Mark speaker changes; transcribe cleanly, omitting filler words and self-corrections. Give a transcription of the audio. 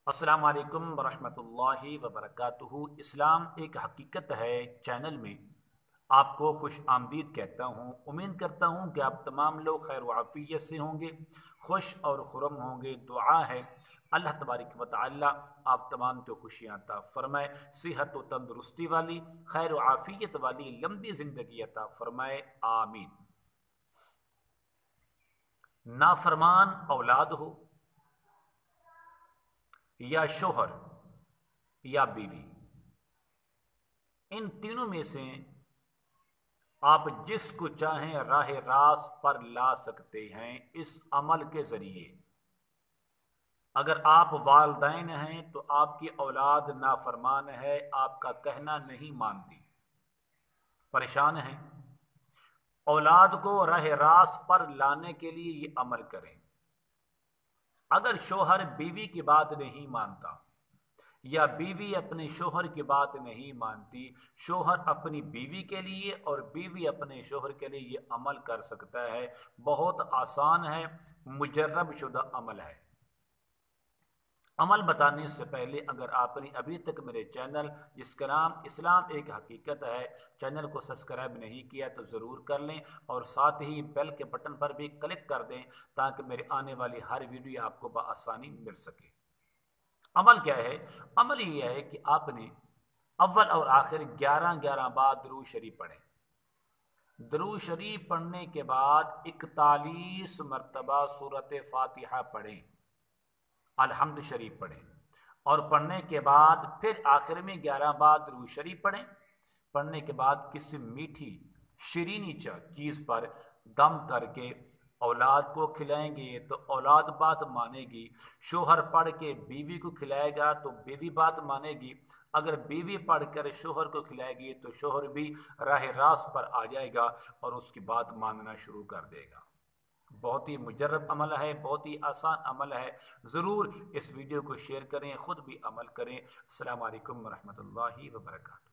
Speaker 1: अस्सलाम वालेकुम वरहमतुल्लाहि वबरकातुहू। इस्लाम एक हकीकत है चैनल में आपको खुश आमदीद कहता हूँ। उम्मीद करता हूँ कि आप तमाम लोग खैर व आफियत से होंगे, खुश और खुरम होंगे। दुआ है अल्लाह तबारक व तआला आप तमाम को खुशियाँ अता फ़रमाए, सेहत व तंदुरुस्ती वाली, खैर व आफियत वाली लंबी ज़िंदगी अता फ़रमाए, आमीन। नाफरमान औलाद हो या शोहर या बीवी, इन तीनों में से आप जिसको चाहें राह रास्त पर ला सकते हैं इस अमल के ज़रिए। अगर आप वालदैन हैं तो आपकी औलाद नाफरमान है, आपका कहना नहीं मानती, परेशान हैं। औलाद को राह रास्त पर लाने के लिए ये अमल करें। अगर शोहर बीवी की बात नहीं मानता या बीवी अपने शोहर की बात नहीं मानती, शोहर अपनी बीवी के लिए और बीवी अपने शोहर के लिए ये अमल कर सकता है। बहुत आसान है, मुजर्रब शुदा अमल है। अमल बताने से पहले अगर आपने अभी तक मेरे चैनल जिसका नाम इस्लाम एक हकीकत है चैनल को सब्सक्राइब नहीं किया तो ज़रूर कर लें और साथ ही बेल के बटन पर भी क्लिक कर दें ताकि मेरे आने वाली हर वीडियो आपको बआसानी मिल सके। अमल क्या है? अमल ये है कि आपने अव्वल और आखिर 11-11 बार दुरूद शरीफ पढ़ें। दुरूद शरीफ पढ़ने के बाद 41 मरतबा सूरत फातिहा पढ़ें, अलहम्द शरीफ पढ़ें और पढ़ने के बाद फिर आखिर में 11 बार दुरूद शरीफ पढ़ें। पढ़ने के बाद किसी मीठी शीरीनी चीज़ पर दम करके औलाद को खिलाएंगे तो औलाद बात मानेगी। शोहर पढ़ के बीवी को खिलाएगा तो बीवी बात मानेगी। अगर बीवी पढ़ कर शोहर को खिलाएगी तो शोहर भी राह रास्त पर आ जाएगा और उसकी बात मानना शुरू कर देगा। बहुत ही मुजर्रब अमल है, बहुत ही आसान अमल है। ज़रूर इस वीडियो को शेयर करें, ख़ुद भी अमल करें। अस्सलामु अलैकुम वरहमतुल्लाहि वबरकातुहू।